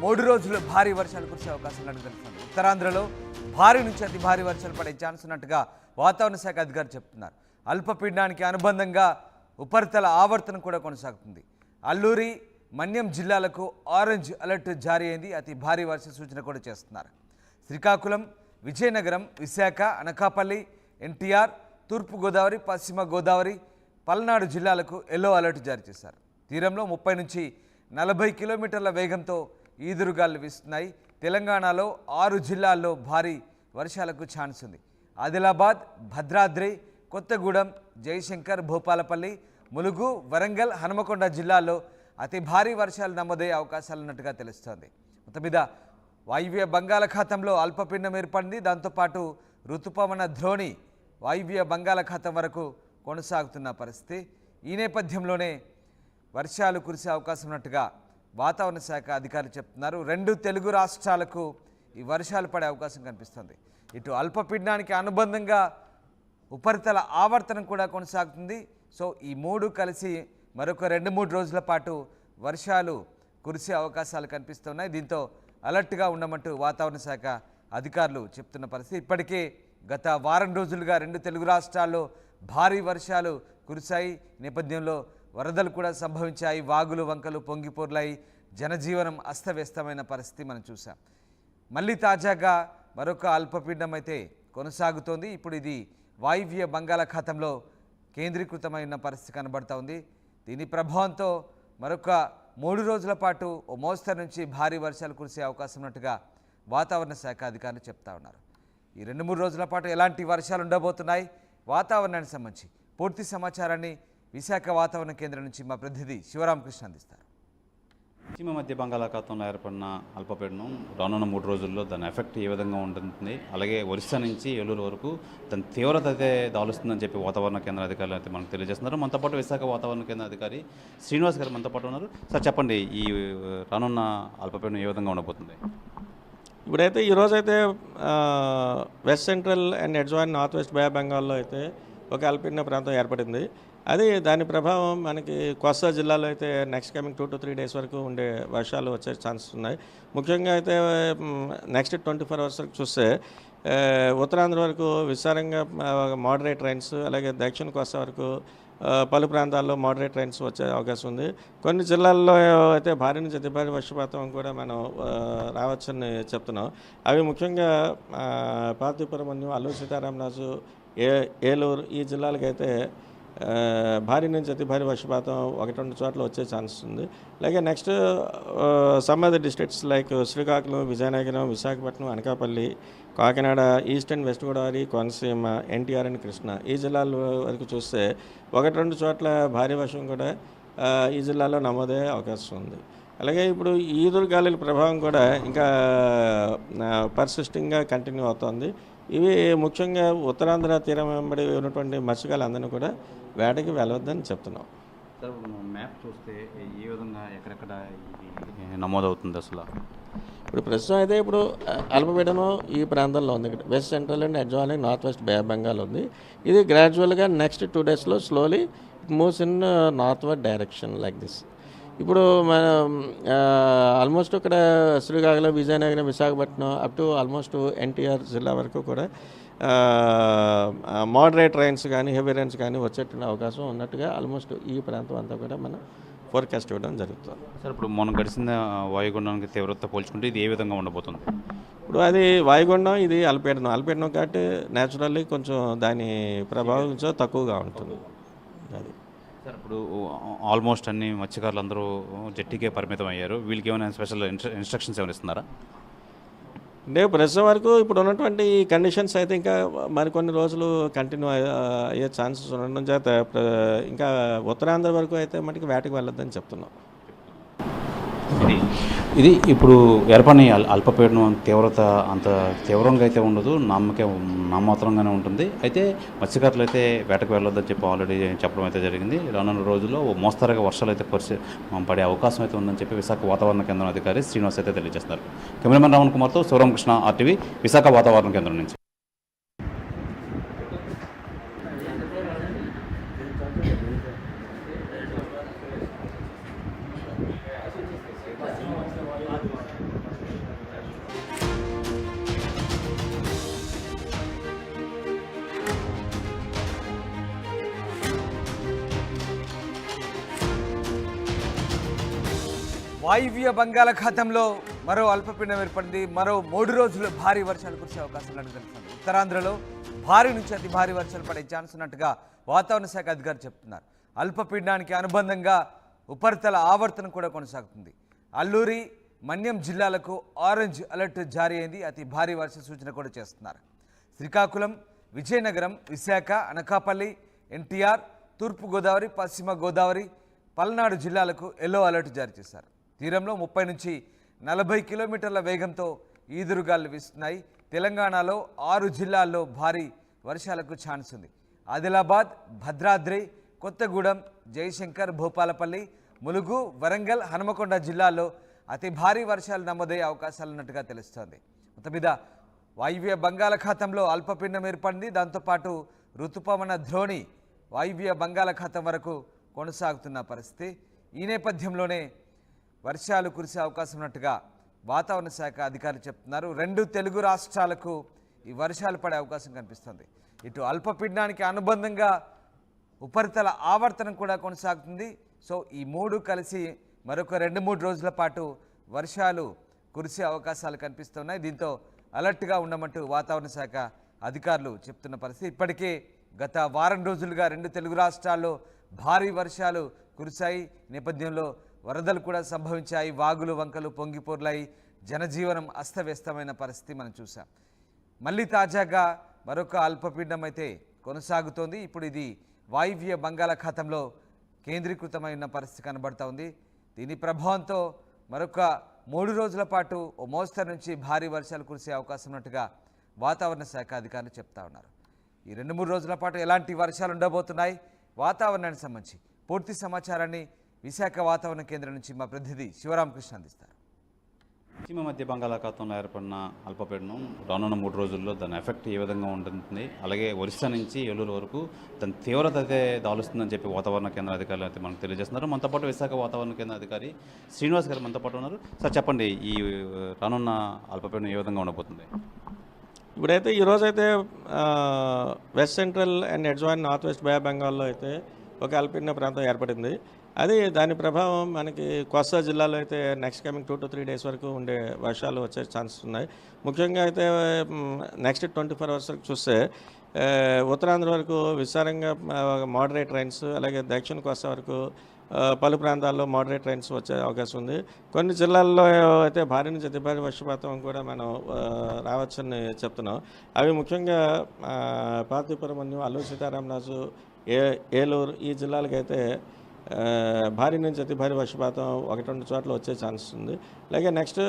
3 రోజులు భారీ వర్షాలు కురిసే అవకాశం ఉన్నట్టు తెలుస్తుంది. ఉత్తరాంధ్రలో భారీ నుంచి అతి భారీ వర్షాలు పడే ఛాన్స్ ఉన్నట్టుగా వాతావరణ శాఖ అధికారులు చెప్తున్నారు. అల్పపీడనానికి అనుబంధంగా ఉపరితల ఆవర్తనం కూడా కొనసాగుతుంది. అల్లూరి, మన్యం జిల్లాలకు ఆరెంజ్ అలర్ట్ జారీ అయింది. అతి భారీ వర్ష సూచన కూడా చేస్తున్నారు. శ్రీకాకుళం, విజయనగరం, విశాఖ, అనకాపల్లి, ఎన్టీఆర్, తూర్పు గోదావరి, పశ్చిమ గోదావరి, పల్నాడు జిల్లాలకు ఎల్లో అలర్ట్ జారీ చేశారు. తీరంలో 30 నుంచి 40 కిలోమీటర్ల వేగంతో ఈదురుగాలు వీస్తున్నాయి. తెలంగాణలో 6 జిల్లాల్లో భారీ వర్షాలకు ఛాన్స్ ఉంది. ఆదిలాబాద్, భద్రాద్రి, కొత్తగూడెం, జయశంకర్, భూపాలపల్లి, ములుగు, వరంగల్, హనుమకొండ జిల్లాల్లో అతి భారీ వర్షాలు నమోదయ్యే అవకాశాలున్నట్టుగా తెలుస్తోంది. మొత్తం మీద వాయువ్య బంగాళాఖాతంలో అల్పపీడనం ఏర్పడింది. దాంతోపాటు ఋతుపవన ద్రోణి వాయువ్య బంగాళాఖాతం వరకు కొనసాగుతున్న పరిస్థితి. ఈ నేపథ్యంలోనే వర్షాలు కురిసే అవకాశం ఉన్నట్టుగా వాతావరణ శాఖ అధికారులు చెప్తున్నారు. 2 తెలుగు రాష్ట్రాలకు ఈ వర్షాలు పడే అవకాశం కనిపిస్తుంది. ఇటు అల్పపీడనానికి అనుబంధంగా ఉపరితల ఆవర్తనం కూడా కొనసాగుతుంది. సో ఈ 3 కలిసి మరొక 2-3 రోజుల పాటు వర్షాలు కురిసే అవకాశాలు కనిపిస్తున్నాయి. దీంతో అలర్ట్గా ఉండమంటూ వాతావరణ శాఖ అధికారులు చెప్తున్న పరిస్థితి. ఇప్పటికే గత వారం రోజులుగా 2 తెలుగు రాష్ట్రాల్లో భారీ వర్షాలు కురిశాయి. నేపథ్యంలో వరదలు కూడా సంభవించాయి. వాగులు వంకలు పొంగిపొర్లాయి. జనజీవనం అస్తవ్యస్తమైన పరిస్థితి మనం చూసాం. మళ్ళీ తాజాగా మరొక అల్పపీడనం అయితే కొనసాగుతోంది. ఇప్పుడు ఇది వాయువ్య బంగాళాఖాతంలో కేంద్రీకృతమైన పరిస్థితి కనబడుతూ ఉంది. దీని ప్రభావంతో మరొక 3 రోజుల పాటు ఓ మోస్తరు నుంచి భారీ వర్షాలు కురిసే అవకాశం ఉన్నట్టుగా వాతావరణ శాఖ అధికారులు చెప్తా ఉన్నారు. ఈ 2-3 రోజుల పాటు ఎలాంటి వర్షాలు ఉండబోతున్నాయి, వాతావరణానికి సంబంధించి పూర్తి సమాచారాన్ని విశాఖ వాతావరణ కేంద్రం నుంచి మా ప్రతినిధి శివరామకృష్ణ అందిస్తారు. పశ్చిమ మధ్య బంగాళాఖాతంలో ఏర్పడిన అల్పపీడనం రానున్న 3 రోజుల్లో దాని ఎఫెక్ట్ ఏ విధంగా ఉంటుంది, అలాగే ఒరిస్సా నుంచి ఏలూరు వరకు దాని తీవ్రత అయితే దాలుస్తుందని చెప్పి వాతావరణ కేంద్ర అధికారులు అయితే మనకు తెలియజేస్తున్నారు. మనతో పాటు విశాఖ వాతావరణ కేంద్ర అధికారి శ్రీనివాస్ గారు మనతో పాటు ఉన్నారు. సార్ చెప్పండి, ఈ రానున్న అల్పపీడనం ఏ విధంగా ఉండబోతుంది? ఇప్పుడైతే ఈరోజైతే west central and adjoin north west bay of బెంగాల్లో అయితే ఒక అల్పపీడన ప్రాంతం ఏర్పడింది. అది దాని ప్రభావం మనకి కోస్తా జిల్లాలో అయితే నెక్స్ట్ కమింగ్ 2 to 3 డేస్ వరకు ఉండే వర్షాలు వచ్చే ఛాన్సెస్ ఉన్నాయి. ముఖ్యంగా అయితే నెక్స్ట్ 24 అవర్స్ వరకు చూస్తే ఉత్తరాంధ్ర వరకు విస్తారంగా మోడరేట్ రైన్స్, అలాగే దక్షిణ కోస్తా వరకు పలు ప్రాంతాల్లో మోడరేట్ రైన్స్ వచ్చే అవకాశం ఉంది. కొన్ని జిల్లాల్లో అయితే భారీ నుంచి అతి భారీ వర్షపాతం కూడా మనం రావచ్చని చెప్తున్నాం. అవి ముఖ్యంగా పార్తీపురం, అల్లూరు సీతారామరాజు, ఏలూరు ఈ జిల్లాలకైతే భారీ నుంచి అతి భారీ వర్షపాతం 1-2 చోట్ల వచ్చే ఛాన్స్ ఉంది. అలాగే next some other districts like Srikakulam, Vizianagaram, Visakhapatnam, Anakapalli, Kakinada, east and west Godavari, Konaseema, NTR and Krishna ఈ జిల్లాల వరకు చూస్తే 1-2 చోట్ల భారీ వర్షం కూడా ఈ జిల్లాలో నమోదయ్యే అవకాశం ఉంది. అలాగే ఇప్పుడు ఈదురు గాలుల ప్రభావం కూడా ఇంకా పర్సిస్టింగ్గా కంటిన్యూ అవుతుంది. ఇవి ముఖ్యంగా ఉత్తరాంధ్ర తీరం వెంబడి ఉన్నటువంటి మత్స్యకారులందరినీ కూడా వేటకి వెళ్ళవద్దని చెప్తున్నాం. సార్ మ్యాప్ చూస్తే ఏ విధంగా ఎక్కడెక్కడ నమోదవుతుంది అసలు? ఇప్పుడు ప్రస్తుతం అయితే ఇప్పుడు అల్పపీడనం ఈ ప్రాంతంలో ఉంది. ఇక్కడ west central and adjoining north west bay of Bengal ఉంది. ఇది గ్రాడ్యువల్గా నెక్స్ట్ 2 డేస్లో slowly it moves in northward direction like this. ఇప్పుడు మనం ఆల్మోస్ట్ ఇక్కడ Srikakulam, Vizianagaram, Visakhapatnam up to almost NTR జిల్లా వరకు కూడా మోడరేట్ రైన్స్ కానీ హెవీ రైన్స్ కానీ వచ్చేటువంటి అవకాశం ఉన్నట్టుగా ఆల్మోస్ట్ ఈ ప్రాంతం అంతా కూడా మనం ఫోర్కాస్ట్ ఇవ్వడం జరుగుతుంది. సార్ ఇప్పుడు మనం గడిచిన వాయుగుండానికి తీవ్రత పోల్చుకుంటే ఇది ఏ విధంగా ఉండబోతుంది? ఇప్పుడు అది వాయుగుండం, ఇది అల్పపీడనం కాబట్టి న్యాచురల్లీ కొంచెం దాని ప్రభావం కొంచెం తక్కువగా ఉంటుంది. అది సార్ ఇప్పుడు ఆల్మోస్ట్ అన్ని మత్స్యకారులు అందరూ జట్టికే పరిమితం అయ్యారు. వీళ్ళకి ఏమైనా స్పెషల్ ఇన్స్ట్రక్షన్స్ ఏమైనా ఇస్తున్నారా? అంటే ప్రస్తుతం వరకు ఇప్పుడు ఉన్నటువంటి కండిషన్స్ అయితే ఇంకా మరికొన్ని రోజులు కంటిన్యూ అయ్యే ఛాన్సెస్ ఉండడం చేత ఇంకా ఉత్తరాంధ్ర వరకు అయితే మటుకు వేటకు వెళ్ళొద్దని చెప్తున్నాం. ఇది ఇప్పుడు ఏర్పడిన అల్పపీడనం తీవ్రత అంత తీవ్రంగా అయితే ఉండదు, నామాత్రంగానే ఉంటుంది. అయితే మత్స్యకారులు అయితే వేటకు వెళ్ళొద్దని చెప్పి ఆల్రెడీ చెప్పడం అయితే జరిగింది. రానున్న రోజుల్లో మోస్తరుగా వర్షాలు అయితే పడే అవకాశం అయితే ఉందని చెప్పి విశాఖ వాతావరణ కేంద్రం అధికారి శ్రీనివాస్ అయితే తెలియజేస్తున్నారు. కెమెరామెన్ రావణ్ కుమార్తో శివరామకృష్ణ, RTV, విశాఖ వాతావరణ కేంద్రం నుంచి. వాయువ్య బంగాళాఖాతంలో మరో అల్పపీడనం ఏర్పడింది. మరో 3 రోజులు భారీ వర్షాలు కురిసే అవకాశం ఉన్నట్టు తెలుస్తుంది. ఉత్తరాంధ్రలో భారీ నుంచి అతి భారీ వర్షాలు పడే ఛాన్స్ ఉన్నట్టుగా వాతావరణ శాఖ అధికారులు చెప్తున్నారు. అల్పపీడనానికి అనుబంధంగా ఉపరితల ఆవర్తనం కూడా కొనసాగుతుంది. అల్లూరి, మన్యం జిల్లాలకు ఆరెంజ్ అలర్ట్ జారీ అయింది. అతి భారీ వర్ష సూచన కూడా చేస్తున్నారు. శ్రీకాకుళం, విజయనగరం, విశాఖ, అనకాపల్లి, ఎన్టీఆర్, తూర్పుగోదావరి, పశ్చిమ గోదావరి, పల్నాడు జిల్లాలకు ఎల్లో అలర్ట్ జారీ చేశారు. తీరంలో 30 నుంచి 40 కిలోమీటర్ల వేగంతో ఈదురుగాలు వీస్తున్నాయి. తెలంగాణలో 6 జిల్లాల్లో భారీ వర్షాలకు ఛాన్స్ ఉంది. ఆదిలాబాద్, భద్రాద్రి, కొత్తగూడెం, జయశంకర్, భూపాలపల్లి, ములుగు, వరంగల్, హనుమకొండ జిల్లాల్లో అతి భారీ వర్షాలు నమోదయ్యే అవకాశాలున్నట్టుగా తెలుస్తోంది. మొత్తం మీద వాయువ్య బంగాళాఖాతంలో అల్పపీడనం ఏర్పడింది. దాంతోపాటు ఋతుపవన ద్రోణి వాయువ్య బంగాళాఖాతం వరకు కొనసాగుతున్న పరిస్థితి. ఈ నేపథ్యంలోనే వర్షాలు కురిసే అవకాశం ఉన్నట్టుగా వాతావరణ శాఖ అధికారులు చెప్తున్నారు. 2 తెలుగు రాష్ట్రాలకు ఈ వర్షాలు పడే అవకాశం కనిపిస్తుంది. ఇటు అల్పపీడనానికి అనుబంధంగా ఉపరితల ఆవర్తనం కూడా కొనసాగుతుంది. సో ఈ 3 కలిసి మరొక 2-3 రోజుల పాటు వర్షాలు కురిసే అవకాశాలు కనిపిస్తున్నాయి. దీంతో అలర్ట్గా ఉండమంటూ వాతావరణ శాఖ అధికారులు చెప్తున్న పరిస్థితి. ఇప్పటికే గత వారం రోజులుగా 2 తెలుగు రాష్ట్రాల్లో భారీ వర్షాలు కురిశాయి. నేపథ్యంలో వరదలు కూడా సంభవించాయి. వాగులు వంకలు పొంగిపొర్లాయి. జనజీవనం అస్తవ్యస్తమైన పరిస్థితి మనం చూసాం. మళ్ళీ తాజాగా మరొక అల్పపీడనం అయితే కొనసాగుతోంది. ఇప్పుడు ఇది వాయువ్య బంగాళాఖాతంలో కేంద్రీకృతమైన పరిస్థితి కనబడుతూ ఉంది. దీని ప్రభావంతో మరొక 3 రోజుల పాటు ఓ మోస్తరు నుంచి భారీ వర్షాలు కురిసే అవకాశం ఉన్నట్టుగా వాతావరణ శాఖ అధికారులు చెప్తా ఉన్నారు. ఈ 2-3 రోజుల పాటు ఎలాంటి వర్షాలు ఉండబోతున్నాయి, వాతావరణానికి సంబంధించి పూర్తి సమాచారాన్ని విశాఖ వాతావరణ కేంద్రం నుంచి మా ప్రతినిధి శివరామకృష్ణ అందిస్తారు. పశ్చిమ మధ్య బంగాళాఖాతంలో ఏర్పడిన అల్పపీడనం రానున్న 3 రోజుల్లో దాని ఎఫెక్ట్ ఏ విధంగా ఉంటుంది, అలాగే ఒరిస్సా నుంచి ఏలూరు వరకు దాని తీవ్రత అయితే దాలుస్తుందని చెప్పి వాతావరణ కేంద్ర అధికారులు అయితే మనకు తెలియజేస్తున్నారు. మనతో పాటు విశాఖ వాతావరణ కేంద్ర అధికారి శ్రీనివాస్ గారు మనతో పాటు ఉన్నారు. సార్ చెప్పండి, ఈ రానున్న అల్పపీడనం ఏ విధంగా ఉండబోతుంది? ఇప్పుడైతే ఈరోజైతే west central and adjoin north west bay of బెంగాల్లో అయితే ఒక అల్పపీడన ప్రాంతం ఏర్పడింది. అది దాని ప్రభావం మనకి కోస్తా జిల్లాలో అయితే నెక్స్ట్ కమింగ్ 2 to 3 డేస్ వరకు ఉండే వర్షాలు వచ్చే ఛాన్సెస్ ఉన్నాయి. ముఖ్యంగా అయితే నెక్స్ట్ 24 అవర్స్ వరకు చూస్తే ఉత్తరాంధ్ర వరకు విస్తారంగా మోడరేట్ రైన్స్, అలాగే దక్షిణ కోస్తా వరకు పలు ప్రాంతాల్లో మోడరేట్ రైన్స్ వచ్చే అవకాశం ఉంది. కొన్ని జిల్లాల్లో అయితే భారీ నుంచి అతి భారీ వర్షపాతం కూడా మనం రావచ్చని చెప్తున్నాం. అవి ముఖ్యంగా పార్తీపురం, అల్లూరు సీతారామరాజు, ఏలూరు ఈ జిల్లాలకైతే భారీ నుంచి అతి భారీ వర్షపాతం 1-2 చోట్ల వచ్చే ఛాన్స్ ఉంది. అలాగే నెక్స్ట్